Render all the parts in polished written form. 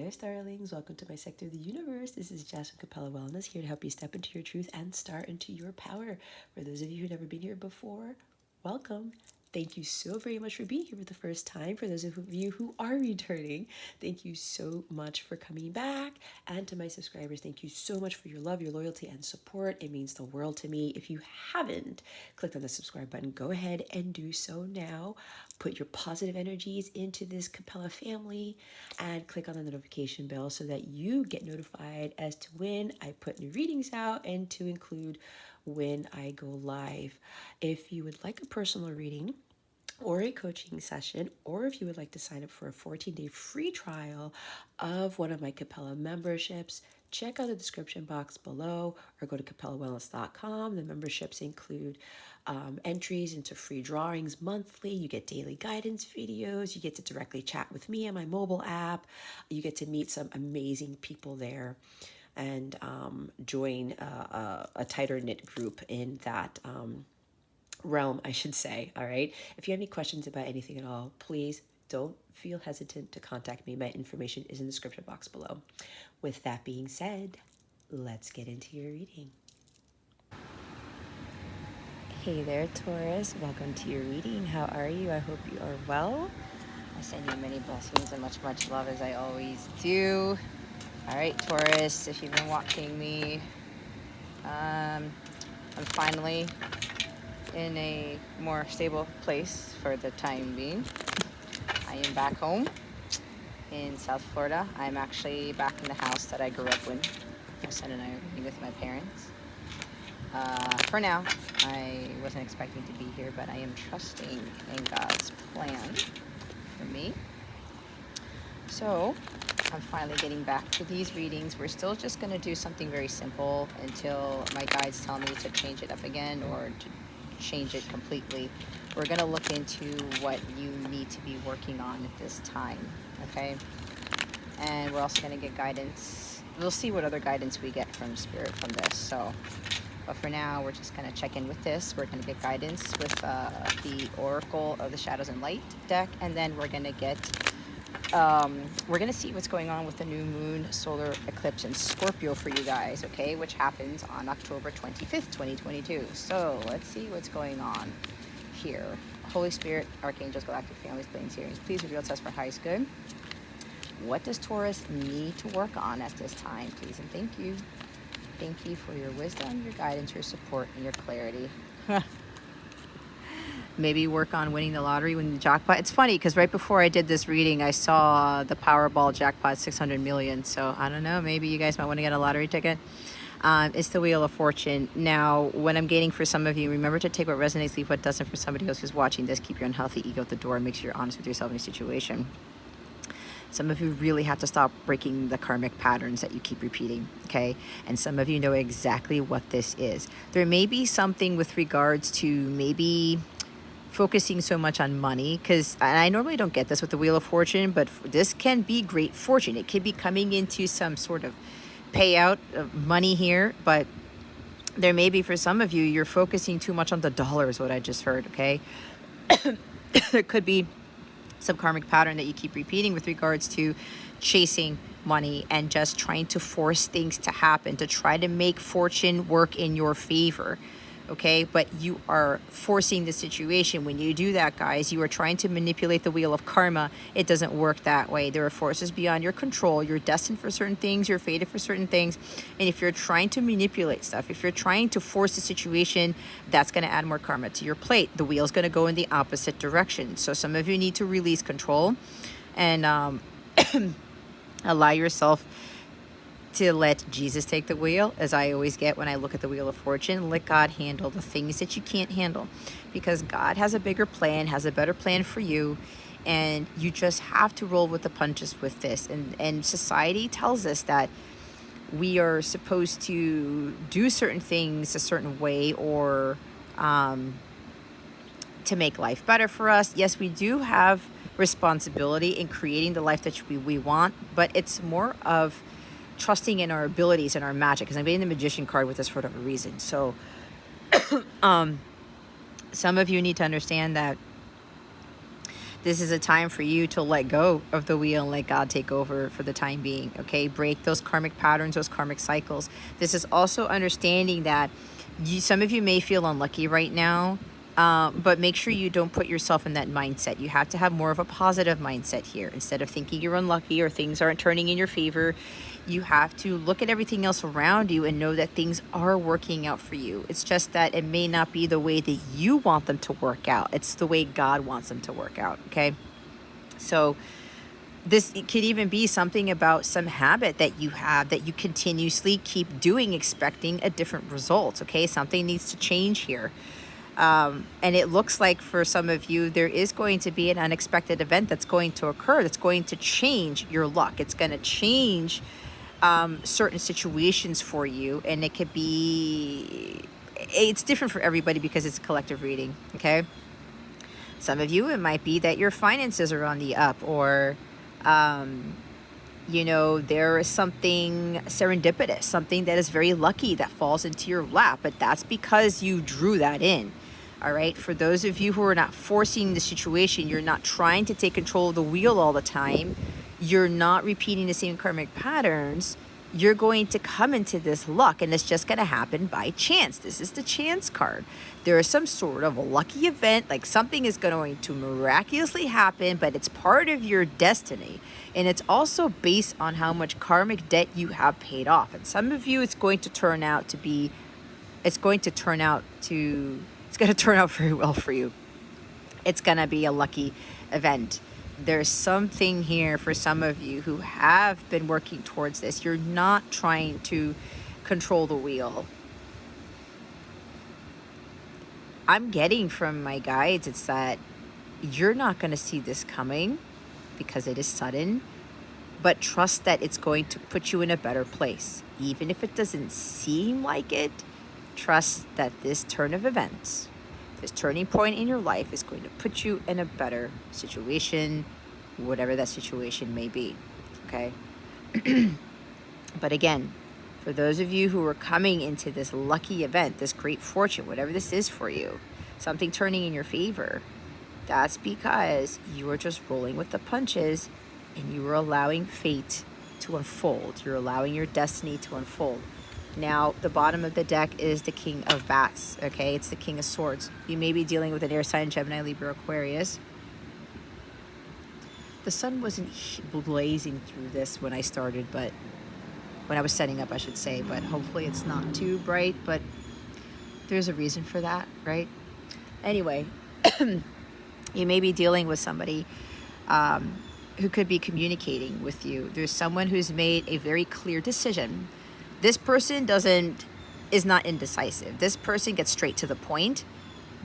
there, starlings. Welcome to my sector of the universe. This is Jess from Capella Wellness, here to help you step into your truth and start into your power. For those of you who've never been here before, welcome. Thank you so very much for being here for the first time. For those of you who are returning, thank you so much for coming back. And to my subscribers, thank you so much for your love, your loyalty, and support. It means the world to me. If you haven't clicked on the subscribe button, go ahead and do so now. Put your positive energies into this Capella family and click on the notification bell so that you get notified as to when I put new readings out and to include when I go live. If you would like a personal reading or a coaching session, or if you would like to sign up for a 14-day free trial of one of my Capella memberships, check out the description box below or go to capellawellness.com. The memberships include entries into free drawings monthly. You get daily guidance videos. You get to directly chat with me on my mobile app. You get to meet some amazing people there and join a tighter knit group in that realm, I should say. All right. If you have any questions about anything at all, please don't feel hesitant to contact me. My information is in the description box below. With that being said, let's get into your reading. Hey there, Taurus. Welcome to your reading. How are you? I hope you are well. I send you many blessings and much, much love as I always do. All right, Taurus, if you've been watching me, I'm finally in a more stable place for the time being. I am back home in South Florida. I'm actually back in the house that I grew up in. My son and I are living with my parents. For now, I wasn't expecting to be here, but I am trusting in God's plan for me. So I'm finally getting back to these readings. We're still just going to do something very simple until my guides tell me to change it up again or to change it completely. We're going to look into what you need to be working on at this time, okay? And we're also going to get guidance. We'll see what other guidance we get from Spirit from this. So, but for now, we're just going to check in with this. We're going to get guidance with the Oracle of the Shadows and Light deck, and then we're going to get we're going to see what's going on with the new Moon Solar Eclipse in Scorpio for you guys, okay, which happens on October 25th, 2022. So let's see what's going on here. Holy Spirit, Archangels, Galactic Families, Planes, Hearings, please reveal to us for highest good. What does Taurus need to work on at this time, please? And thank you. Thank you for your wisdom, your guidance, your support, and your clarity. Maybe work on winning the lottery, winning the jackpot. It's funny because right before I did this reading, I saw the Powerball jackpot, 600 million. So I don't know, maybe you guys might want to get a lottery ticket. It's the Wheel of Fortune. Now, what I'm getting for some of you, remember to take what resonates, leave what doesn't. For somebody else who's watching this, keep your unhealthy ego at the door and make sure you're honest with yourself in a situation. Some of you really have to stop breaking the karmic patterns that you keep repeating, okay? And some of you know exactly what this is. There may be something with regards to maybe focusing so much on money, because I normally don't get this with the Wheel of Fortune, but this can be great fortune. It could be coming into some sort of payout of money here, but there may be for some of you, you're focusing too much on the dollar is what I just heard, okay? There could be some karmic pattern that you keep repeating with regards to chasing money and just trying to force things to happen to try to make fortune work in your favor. Okay, but you are forcing the situation. When you do that, guys, you are trying to manipulate the wheel of karma. It doesn't work that way. There are forces beyond your control. You're destined for certain things. You're fated for certain things. And if you're trying to manipulate stuff, if you're trying to force the situation, that's going to add more karma to your plate. The wheel's going to go in the opposite direction. So some of you need to release control and allow yourself to let Jesus take the wheel, as I always get when I look at the Wheel of Fortune. Let God handle the things that you can't handle, because God has a bigger plan, has a better plan for you, and you just have to roll with the punches with this. And society tells us that we are supposed to do certain things a certain way or to make life better for us. Yes, we do have responsibility in creating the life that we want, but it's more of trusting in our abilities and our magic, because I'm getting the Magician card with this for whatever reason. So some of you need to understand that This is a time for you to let go of the wheel and let God take over for the time being, okay? Break those karmic patterns, those karmic cycles. This is also understanding that some of you may feel unlucky right now, but make sure you don't put yourself in that mindset. You have to have more of a positive mindset here. Instead of thinking you're unlucky or things aren't turning in your favor, you have to look at everything else around you and know that things are working out for you. It's just that it may not be the way that you want them to work out. It's the way God wants them to work out, okay? So this could even be something about some habit that you have that you continuously keep doing, expecting a different result, okay? Something needs to change here. And it looks like for some of you, there is going to be an unexpected event that's going to occur, that's going to change your luck. It's going to change certain situations for you, and it could be, it's different for everybody because it's a collective reading, okay? Some of you, it might be that your finances are on the up, or you know, there is something serendipitous, something that is very lucky that falls into your lap, but that's because you drew that in. All right. For those of you who are not forcing the situation, you're not trying to take control of the wheel all the time, you're not repeating the same karmic patterns, you're going to come into this luck, and it's just going to happen by chance. This is the chance card. There is some sort of a lucky event, like something is going to miraculously happen, but it's part of your destiny. And it's also based on how much karmic debt you have paid off. And some of you, it's going to turn out very well for you. It's going to be a lucky event. There's something here for some of you who have been working towards this. You're not trying to control the wheel. I'm getting from my guides, it's that you're not going to see this coming because it is sudden, but trust that it's going to put you in a better place. Even if it doesn't seem like it, trust that this turn of events, this turning point in your life, is going to put you in a better situation, whatever that situation may be, okay? But again, for those of you who are coming into this lucky event, this great fortune, whatever this is for you, something turning in your favor, that's because you are just rolling with the punches and you are allowing fate to unfold. You're allowing your destiny to unfold. Now, the bottom of the deck is the King of Bats, okay? It's the King of Swords. You may be dealing with an air sign, Gemini, Libra, Aquarius. The sun wasn't blazing through this when I started, but when I was setting up, I should say, but hopefully it's not too bright, but there's a reason for that, right? Anyway, you may be dealing with somebody who could be communicating with you. There's someone who's made a very clear decision. This person is not indecisive. This person gets straight to the point.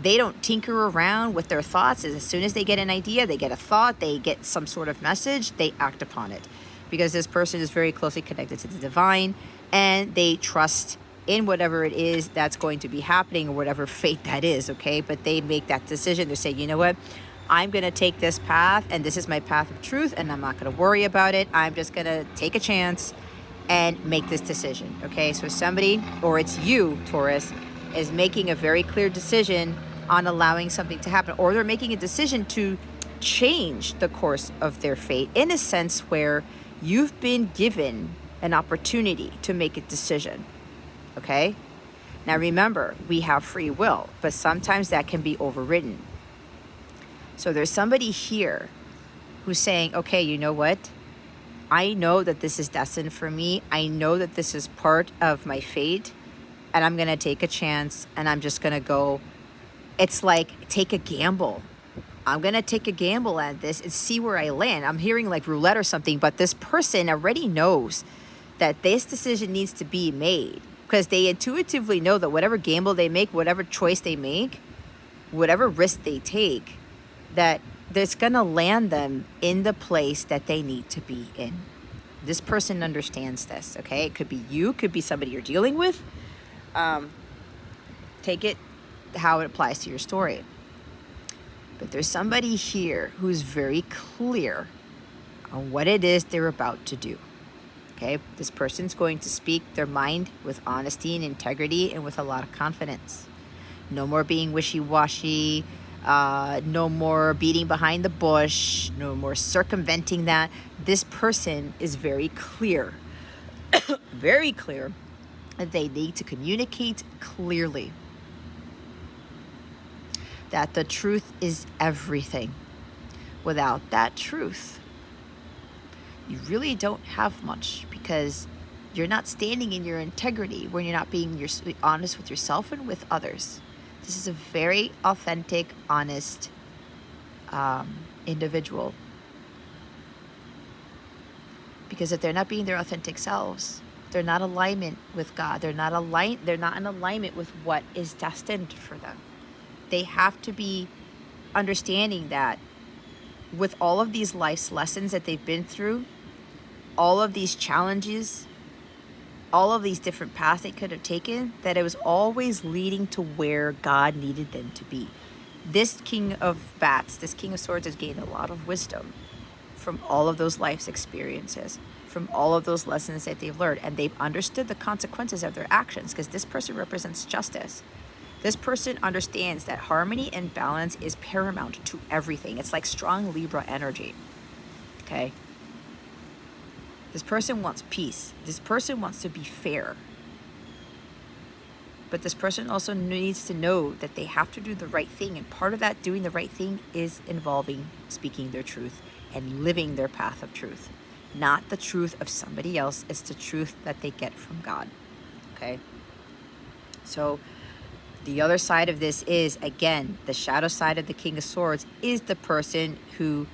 They don't tinker around with their thoughts. As soon as they get an idea, they get a thought, they get some sort of message, they act upon it. Because this person is very closely connected to the divine, and they trust in whatever it is that's going to be happening, or whatever fate that is, okay? But they make that decision. They say, you know what? I'm going to take this path, and this is my path of truth, and I'm not going to worry about it. I'm just going to take a chance and make this decision, okay? So somebody, or it's you, Taurus, is making a very clear decision on allowing something to happen, or they're making a decision to change the course of their fate in a sense where you've been given an opportunity to make a decision, okay? Now remember, we have free will, but sometimes that can be overridden. So there's somebody here who's saying, okay, you know what? I know that this is destined for me. I know that this is part of my fate, and I'm going to take a chance, and I'm just going to go. It's like, take a gamble. I'm going to take a gamble at this and see where I land. I'm hearing like roulette or something, but this person already knows that this decision needs to be made, because they intuitively know that whatever gamble they make, whatever choice they make, whatever risk they take, that that's going to land them in the place that they need to be in. This person understands this, okay? It could be you, could be somebody you're dealing with. Take it how it applies to your story. But there's somebody here who's very clear on what it is they're about to do, okay? This person's going to speak their mind with honesty and integrity and with a lot of confidence. No more being wishy-washy, No more beating behind the bush, no more circumventing that. This person is very clear, very clear that they need to communicate clearly that the truth is everything. Without that truth, you really don't have much, because you're not standing in your integrity when you're not being honest with yourself and with others. This is a very authentic, honest individual. Because if they're not being their authentic selves, they're not in alignment with God. They're not in alignment with what is destined for them. They have to be understanding that with all of these life's lessons that they've been through, all of these challenges, all of these different paths they could have taken, that it was always leading to where God needed them to be. This King of Bats, this King of Swords, has gained a lot of wisdom from all of those life's experiences, from all of those lessons that they've learned, and they've understood the consequences of their actions, because this person represents justice. This person understands that harmony and balance is paramount to everything. It's like strong Libra energy, okay? This person wants peace. This person wants to be fair. But this person also needs to know that they have to do the right thing. And part of that doing the right thing is involving speaking their truth and living their path of truth. Not the truth of somebody else. It's the truth that they get from God, okay? So the other side of this is, again, the shadow side of the King of Swords is the person who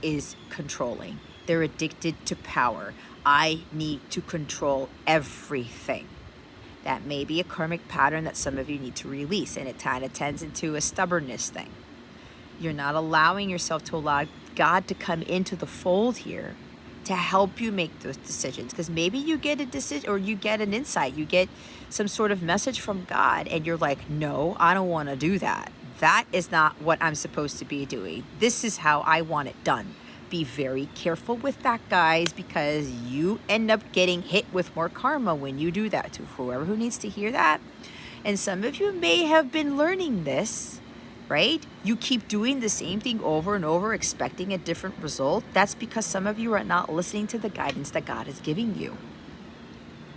is controlling. They're addicted to power. I need to control everything. That may be a karmic pattern that some of you need to release, and it kind of tends into a stubbornness thing. You're not allowing yourself to allow God to come into the fold here to help you make those decisions, because maybe you get a decision, or you get an insight, you get some sort of message from God, and you're like, no, I don't want to do that. That is not what I'm supposed to be doing. This is how I want it done. Be very careful with that, guys, because you end up getting hit with more karma when you do that. To whoever who needs to hear that. And some of you may have been learning this, right? You keep doing the same thing over and over, expecting a different result. That's because some of you are not listening to the guidance that God is giving you.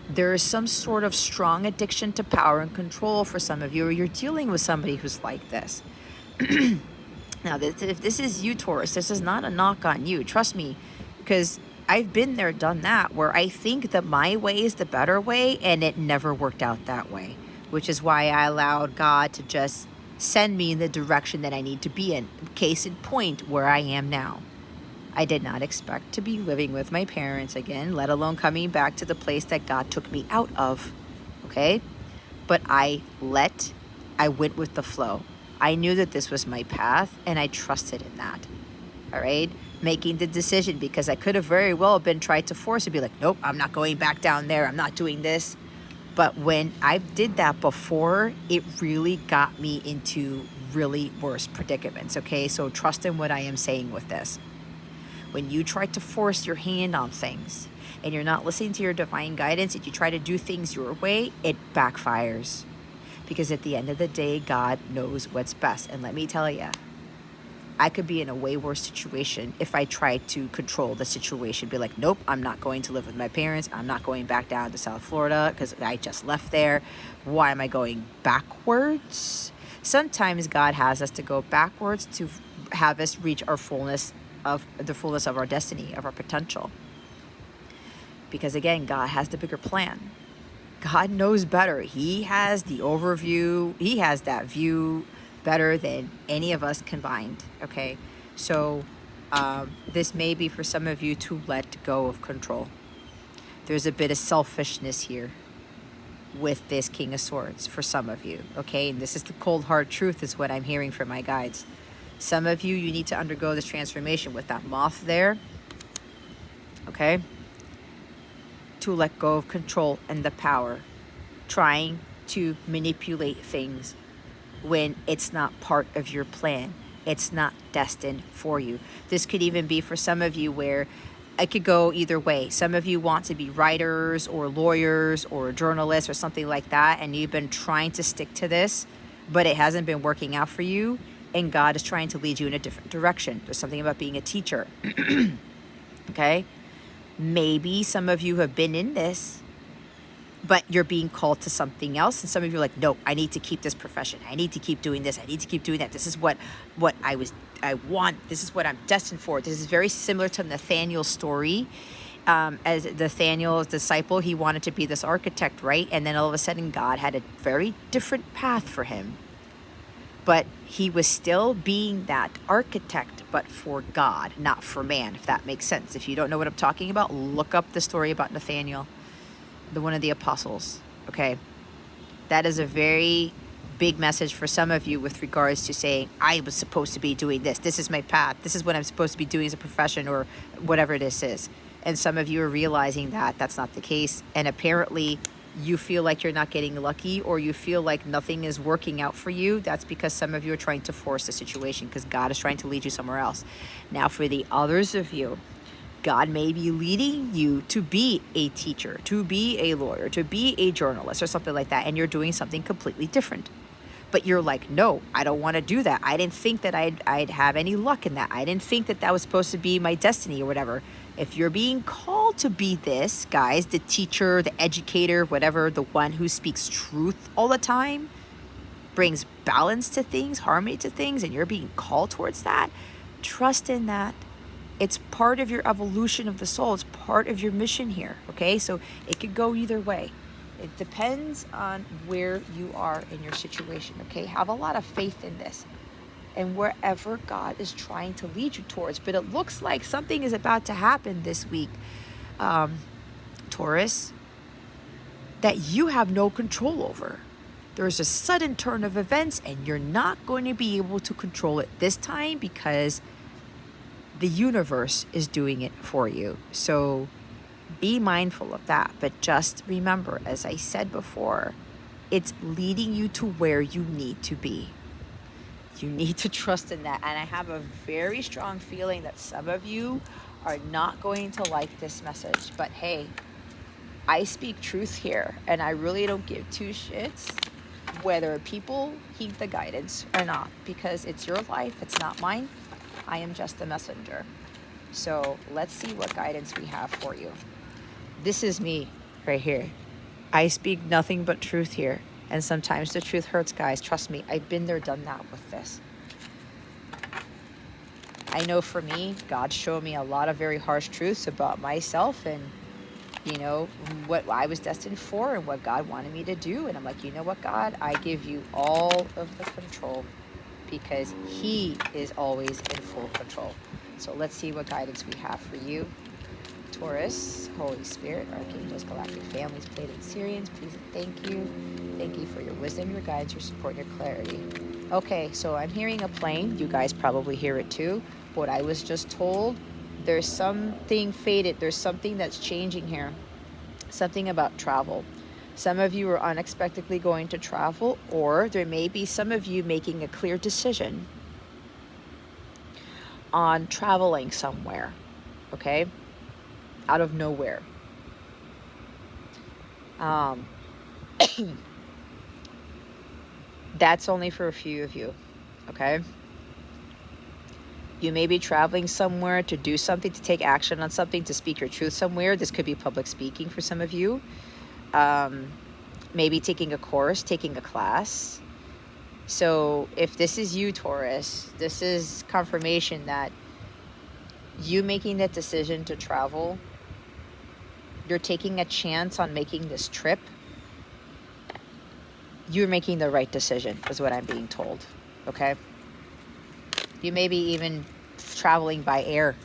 There is some sort of strong addiction to power and control for some of you, or you're dealing with somebody who's like this. Now, if this is you, Taurus, this is not a knock on you. Trust me, because I've been there, done that, where I think that my way is the better way, and it never worked out that way, which is why I allowed God to just send me in the direction that I need to be in. Case in point, where I am now. I did not expect to be living with my parents again, let alone coming back to the place that God took me out of, okay? But I went with the flow. I knew that this was my path, and I trusted in that, all right? Making the decision, because I could have very well been tried to force and be like, nope, I'm not going back down there. I'm not doing this. But when I did that before, it really got me into really worse predicaments, okay? So trust in what I am saying with this. When you try to force your hand on things and you're not listening to your divine guidance and you try to do things your way, it backfires. Because at the end of the day, God knows what's best. And let me tell you, I could be in a way worse situation if I tried to control the situation. Be like, nope, I'm not going to live with my parents. I'm not going back down to South Florida because I just left there. Why am I going backwards? Sometimes God has us to go backwards to have us reach our fullness of our destiny, of our potential. Because again, God has the bigger plan. God knows better. He has the overview. He has that view better than any of us combined, okay? So this may be for some of you to let go of control. There's a bit of selfishness here with this King of Swords for some of you, okay? And this is the cold, hard truth is what I'm hearing from my guides. Some of you, you need to undergo this transformation with that moth there, okay? To let go of control and the power, trying to manipulate things when it's not part of your plan. It's not destined for you. This could even be for some of you where it could go either way. Some of you want to be writers or lawyers or journalists or something like that, and you've been trying to stick to this, but it hasn't been working out for you. and God is trying to lead you in a different direction. There's something about being a teacher. Okay? Maybe some of you have been in this, but you're being called to something else, and some of you are like, no, I need to keep this profession. I need to keep doing this. I need to keep doing that. This is what I want. This is what I'm destined for. This is very similar to Nathaniel's story. As Nathaniel's disciple, he wanted to be this architect, right? And then all of a sudden, God had a very different path for him. But he was still being that architect, but for God, not for man, if that makes sense. If you don't know what I'm talking about, look up the story about Nathaniel, one of the apostles, okay? That is a very big message for some of you with regards to saying, I was supposed to be doing this. This is my path. This is what I'm supposed to be doing as a profession or whatever this is. And some of you are realizing that that's not the case. And apparently you feel like you're not getting lucky, or you feel like nothing is working out for you. That's because some of you are trying to force the situation, because God is trying to lead you somewhere else. Now, for the others of you, God may be leading you to be a teacher, to be a lawyer, to be a journalist or something like that, and you're doing something completely different. But you're like, no, I don't want to do that. I didn't think that I'd have any luck in that. I didn't think that that was supposed to be my destiny or whatever. If you're being called to be this, guys, the teacher, the educator, whatever, the one who speaks truth all the time, brings balance to things, harmony to things, and you're being called towards that, trust in that. It's part of your evolution of the soul. It's part of your mission here, okay? So it could go either way. It depends on where you are in your situation, okay? Have a lot of faith in this and wherever God is trying to lead you towards. But it looks like something is about to happen this week, Taurus, that you have no control over. There's a sudden turn of events and you're not going to be able to control it this time because the universe is doing it for you. So be mindful of that. But just remember, as I said before, it's leading you to where you need to be. You need to trust in that. And I have a very strong feeling that some of you are not going to like this message. But hey, I speak truth here, and I really don't give two shits whether people heed the guidance or not, because it's your life, it's not mine. I am just a messenger. So let's see what guidance we have for you. This is me right here. I speak nothing but truth here. And sometimes the truth hurts, guys. Trust me, I've been there, done that with this. I know for me, God showed me a lot of very harsh truths about myself and, you know, what I was destined for and what God wanted me to do. And I'm like, you know what, God? I give you all of the control because He is always in full control. So let's see what guidance we have for you. Taurus, Holy Spirit, Archangels, Galactic Families, Pleiadian Syrians, please and thank you. Thank you for your wisdom, your guidance, your support, your clarity. Okay, so I'm hearing a plane. You guys probably hear it too. What I was just told, there's something fated. There's something that's changing here. Something about travel. Some of you are unexpectedly going to travel, or there may be some of you making a clear decision on traveling somewhere, okay? Out of nowhere. That's only for a few of you, okay? You may be traveling somewhere to do something, to take action on something, to speak your truth somewhere. This could be public speaking for some of you. Maybe taking a course, taking a class. So if this is you, Taurus, this is confirmation that you making that decision to travel, you're taking a chance on making this trip. You're making the right decision, is what I'm being told, okay? You may be even traveling by air.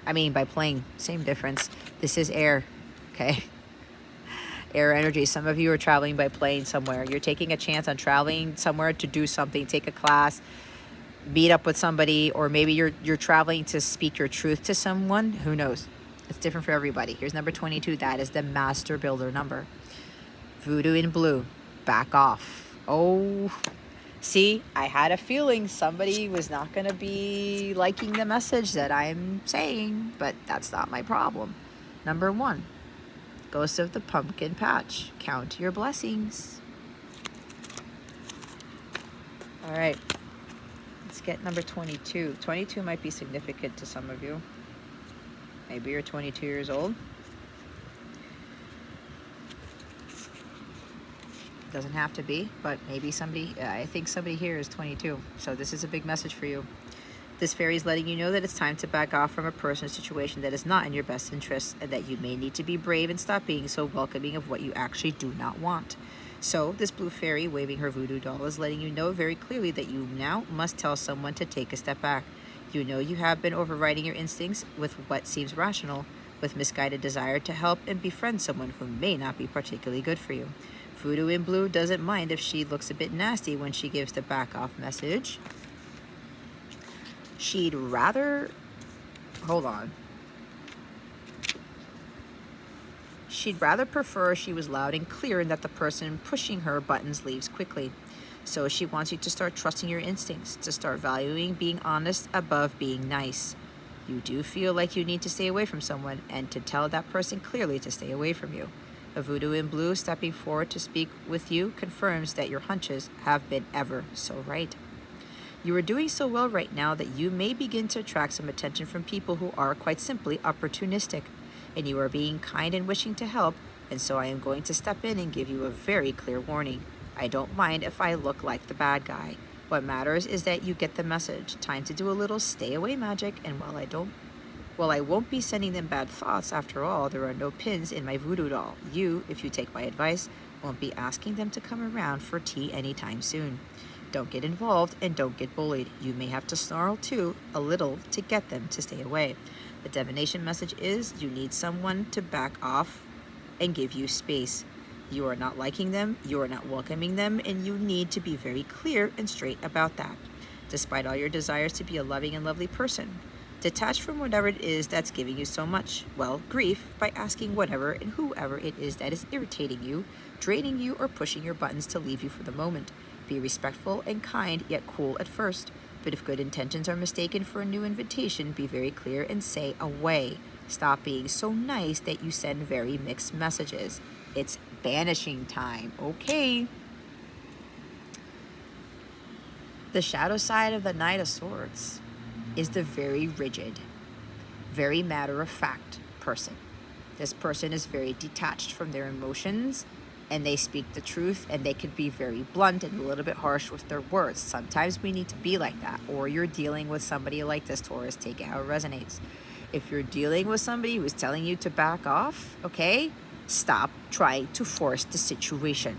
I mean, by plane, same difference. This is air, okay? Air energy. Some of you are traveling by plane somewhere. You're taking a chance on traveling somewhere to do something, take a class, meet up with somebody, or maybe you're traveling to speak your truth to someone. Who knows? It's different for everybody. Here's number 22. That is the master builder number. Voodoo in blue. Back off. Oh, see, I had a feeling somebody was not going to be liking the message that I'm saying, but that's not my problem. Number 1, Ghost of the Pumpkin Patch. Count your blessings. All right. get number 22. 22 might be significant to some of you. Maybe you're 22 years old. Doesn't have to be, but maybe somebody, I think somebody here is 22. So this is a big message for you. This fairy is letting you know that it's time to back off from a person or situation that is not in your best interest, and that you may need to be brave and stop being so welcoming of what you actually do not want. So this blue fairy waving her voodoo doll is letting you know very clearly that you now must tell someone to take a step back. You know you have been overriding your instincts with what seems rational, with misguided desire to help and befriend someone who may not be particularly good for you. Voodoo in blue doesn't mind if she looks a bit nasty when she gives the back off message. She'd rather, hold on. She'd rather prefer she was loud and clear and that the person pushing her buttons leaves quickly. So she wants you to start trusting your instincts, to start valuing being honest above being nice. You do feel like you need to stay away from someone, and to tell that person clearly to stay away from you. A voodoo in blue stepping forward to speak with you confirms that your hunches have been ever so right. You are doing so well right now that you may begin to attract some attention from people who are quite simply opportunistic, and you are being kind and wishing to help, and so I am going to step in and give you a very clear warning. I don't mind if I look like the bad guy. What matters is that you get the message. Time to do a little stay away magic, and while I won't be sending them bad thoughts, after all, there are no pins in my voodoo doll. You, if you take my advice, won't be asking them to come around for tea anytime soon. Don't get involved and don't get bullied. You may have to snarl too, a little, to get them to stay away. The divination message is you need someone to back off and give you space. You are not liking them, you are not welcoming them, and you need to be very clear and straight about that, despite all your desires to be a loving and lovely person. Detach from whatever it is that's giving you so much, well, grief, by asking whatever and whoever it is that is irritating you, draining you, or pushing your buttons to leave you for the moment. Be respectful and kind, yet cool at first. But if good intentions are mistaken for a new invitation, be very clear and say away. Stop being so nice that you send very mixed messages. It's banishing time, okay? The shadow side of the Knight of Swords is the very rigid, very matter-of-fact person. This person is very detached from their emotions, and they speak the truth, and they can be very blunt and a little bit harsh with their words. Sometimes we need to be like that, or you're dealing with somebody like this, Taurus. Take it how it resonates. If you're dealing with somebody who's telling you to back off, okay, stop trying to force the situation.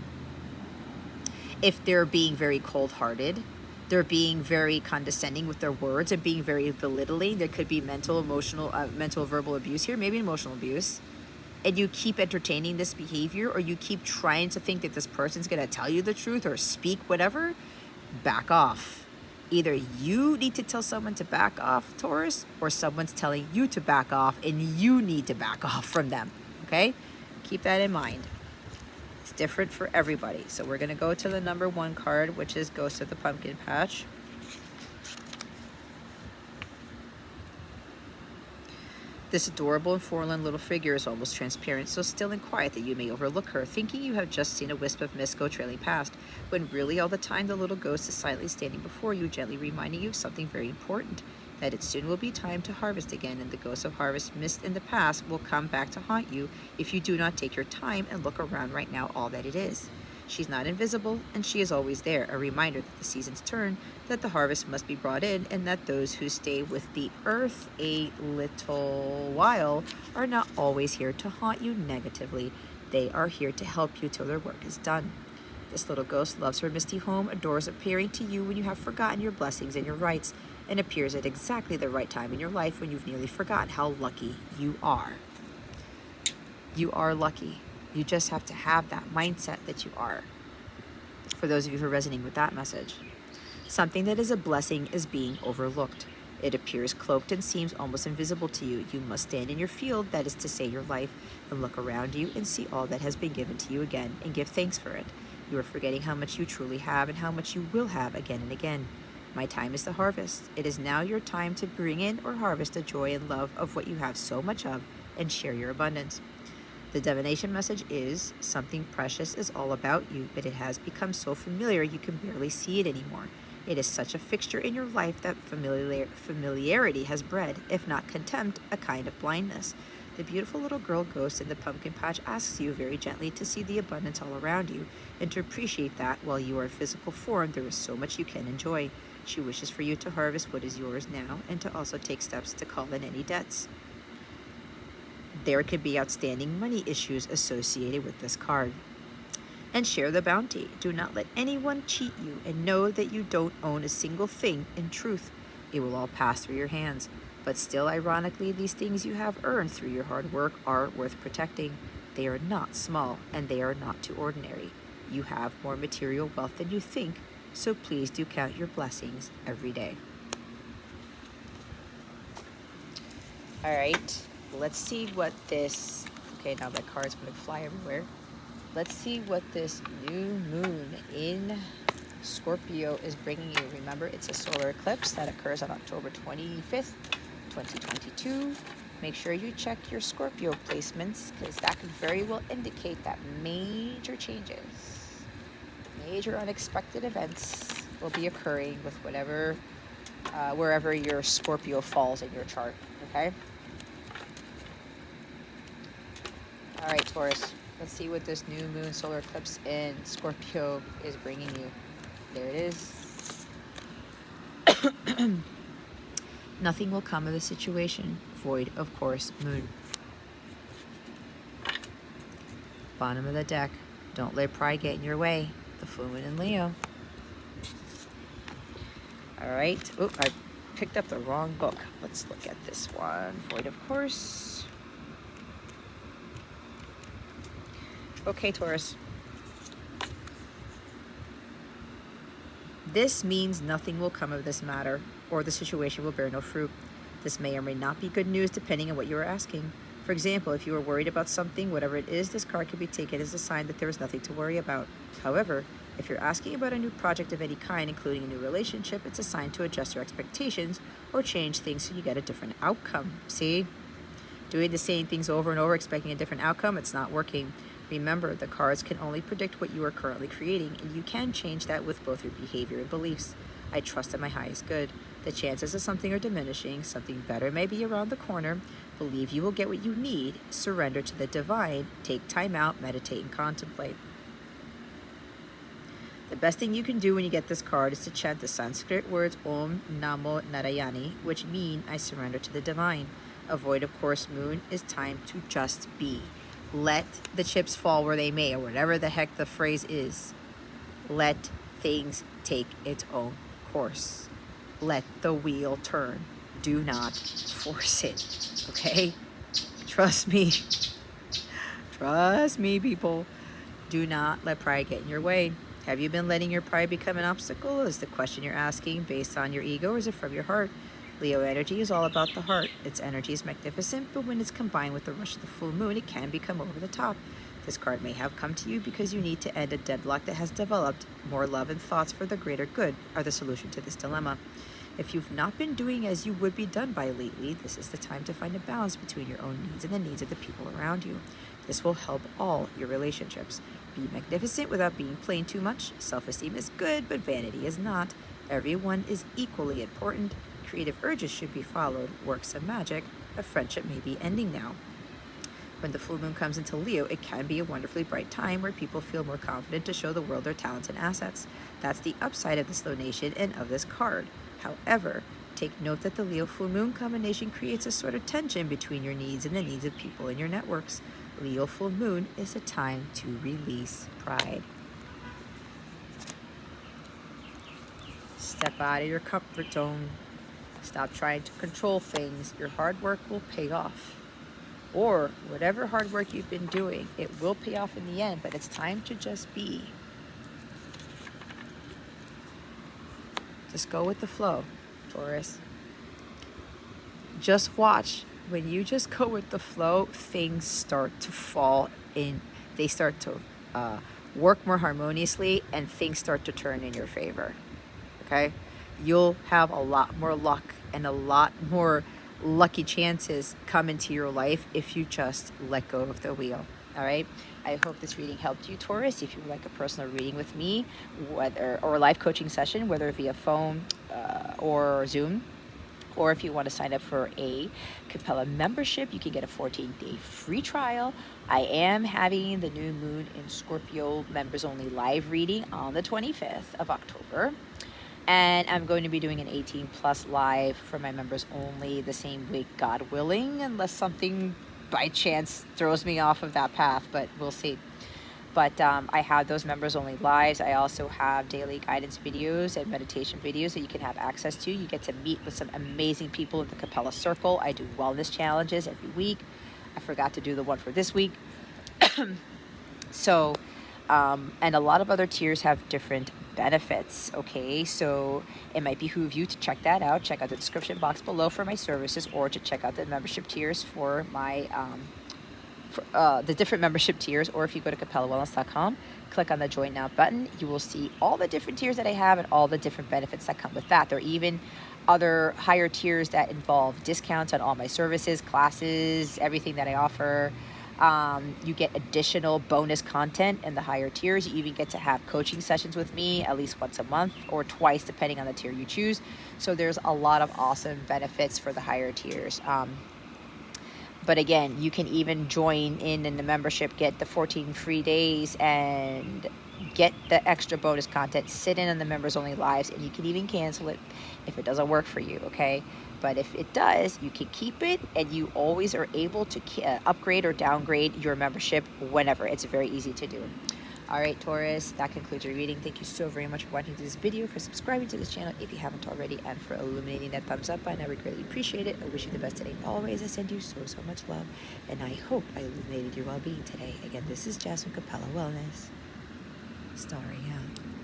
If they're being very cold-hearted, they're being very condescending with their words and being very belittling, there could be mental, verbal abuse here, maybe emotional abuse, and you keep entertaining this behavior, or you keep trying to think that this person's going to tell you the truth or speak whatever, back off. Either you need to tell someone to back off, Taurus, or someone's telling you to back off and you need to back off from them, okay? Keep that in mind. It's different for everybody. So we're going to go to the number 1 card, which is Ghost of the Pumpkin Patch. This adorable and forlorn little figure is almost transparent, so still and quiet that you may overlook her, thinking you have just seen a wisp of mist go trailing past, when really all the time the little ghost is silently standing before you, gently reminding you of something very important, that it soon will be time to harvest again, and the ghost of harvest missed in the past will come back to haunt you if you do not take your time and look around right now all that it is. She's not invisible, and she is always there, a reminder that the seasons turn, that the harvest must be brought in, and that those who stay with the earth a little while are not always here to haunt you negatively. They are here to help you till their work is done. This little ghost loves her misty home, adores appearing to you when you have forgotten your blessings and your rights, and appears at exactly the right time in your life when you've nearly forgotten how lucky you are. You are lucky. You just have to have that mindset that you are. For those of you who are resonating with that message, something that is a blessing is being overlooked. It appears cloaked and seems almost invisible to you. You must stand in your field, that is to say your life, and look around you and see all that has been given to you again and give thanks for it. You are forgetting how much you truly have and how much you will have again and again. My time is the harvest. It is now your time to bring in or harvest the joy and love of what you have so much of and share your abundance. The divination message is something precious is all about you, but it has become so familiar you can barely see it anymore. It is such a fixture in your life that familiarity has bred, if not contempt, a kind of blindness. The beautiful little girl ghost in the pumpkin patch asks you very gently to see the abundance all around you and to appreciate that while you are in physical form, there is so much you can enjoy. She wishes for you to harvest what is yours now and to also take steps to call in any debts. There could be outstanding money issues associated with this card. And share the bounty. Do not let anyone cheat you, and know that you don't own a single thing in truth. It will all pass through your hands. But still, ironically, these things you have earned through your hard work are worth protecting. They are not small, and they are not too ordinary. You have more material wealth than you think, so please do count your blessings every day. All right, let's see what this... Okay, now my card's going to fly everywhere. Let's see what this new moon in Scorpio is bringing you. Remember, it's a solar eclipse that occurs on October 25th, 2022. Make sure you check your Scorpio placements, because that could very well indicate that major changes, major unexpected events will be occurring with whatever, wherever your Scorpio falls in your chart, okay? All right, Taurus. Let's see what this new moon solar eclipse in Scorpio is bringing you. There it is. Nothing will come of the situation, void of course, moon. Bottom of the deck. Don't let pride get in your way. The full moon in Leo. All right. Oh, I picked up the wrong book. Let's look at this one. Void of course. Okay, Taurus. This means nothing will come of this matter, or the situation will bear no fruit. This may or may not be good news depending on what you are asking. For example, if you are worried about something, whatever it is, this card can be taken as a sign that there is nothing to worry about. However, if you're asking about a new project of any kind, including a new relationship, it's a sign to adjust your expectations or change things so you get a different outcome. See? Doing the same things over and over, expecting a different outcome, it's not working. Remember, the cards can only predict what you are currently creating, and you can change that with both your behavior and beliefs. I trust in my highest good. The chances of something are diminishing. Something better may be around the corner. Believe you will get what you need. Surrender to the divine. Take time out, meditate, and contemplate. The best thing you can do when you get this card is to chant the Sanskrit words Om Namo Narayani, which mean I surrender to the divine. A void of course moon is time to just be. Let the chips fall where they may, or whatever the heck the phrase is. Let things take its own course. Let the wheel turn. Do not force it, okay? Trust me. Trust me, people. Do not let pride get in your way. Have you been letting your pride become an obstacle? Is the question you're asking based on your ego, or is it from your heart? Leo energy is all about the heart. Its energy is magnificent, but when it's combined with the rush of the full moon, it can become over the top. This card may have come to you because you need to end a deadlock that has developed. More love and thoughts for the greater good are the solution to this dilemma. If you've not been doing as you would be done by lately, this is the time to find a balance between your own needs and the needs of the people around you. This will help all your relationships. Be magnificent without being plain too much. Self-esteem is good, but vanity is not. Everyone is equally important. Creative urges should be followed. Works of magic. A friendship may be ending now. When the full moon comes into Leo, it can be a wonderfully bright time where people feel more confident to show the world their talents and assets. That's the upside of this donation and of this card. However, take note that the Leo full moon combination creates a sort of tension between your needs and the needs of people in your networks. Leo full moon is a time to release pride. Step out of your comfort zone. Stop trying to control things. Your hard work will pay off. Or whatever hard work you've been doing, it will pay off in the end, but it's time to just be. Just go with the flow, Taurus. Just watch. When you just go with the flow, things start to fall in. They start to work more harmoniously, and things start to turn in your favor. Okay? You'll have a lot more luck and a lot more lucky chances come into your life if you just let go of the wheel. All right? I hope this reading helped you, Taurus. If you would like a personal reading with me, or a live coaching session, whether via phone or Zoom, or if you want to sign up for a Capella membership, you can get a 14-day free trial. I am having the new moon in Scorpio members only live reading on the 25th of October. And I'm going to be doing an 18 plus live for my members only the same week, God willing, unless something by chance throws me off of that path, but we'll see. But I have those members only lives. I also have daily guidance videos and meditation videos that you can have access to. You get to meet with some amazing people in the Capella circle. I do wellness challenges every week. I forgot to do the one for this week. So, and a lot of other tiers have different benefits, okay? So it might behoove you to check that out. Check out the description box below for my services, or to check out the membership tiers for my the different membership tiers. Or if you go to capellawellness.com, click on the join now button, you will see all the different tiers that I have and all the different benefits that come with that. There are even other higher tiers that involve discounts on all my services, classes, everything that I offer. You get additional bonus content in the higher tiers. You even get to have coaching sessions with me at least once a month or twice, depending on the tier you choose. So there's a lot of awesome benefits for the higher tiers. But again, you can even join in the membership, get the 14 free days, and get the extra bonus content, sit in on the members only lives, and you can even cancel it if it doesn't work for you, okay? But if it does, you can keep it, and you always are able to upgrade or downgrade your membership whenever. It's very easy to do. All right, Taurus, that concludes your reading. Thank you so very much for watching this video, for subscribing to this channel if you haven't already, and for illuminating that thumbs up button. I would greatly appreciate it. I wish you the best today. Always, I send you so much love, and I hope I illuminated your well-being today. Again, this is Jess from Capella Wellness. Starring out.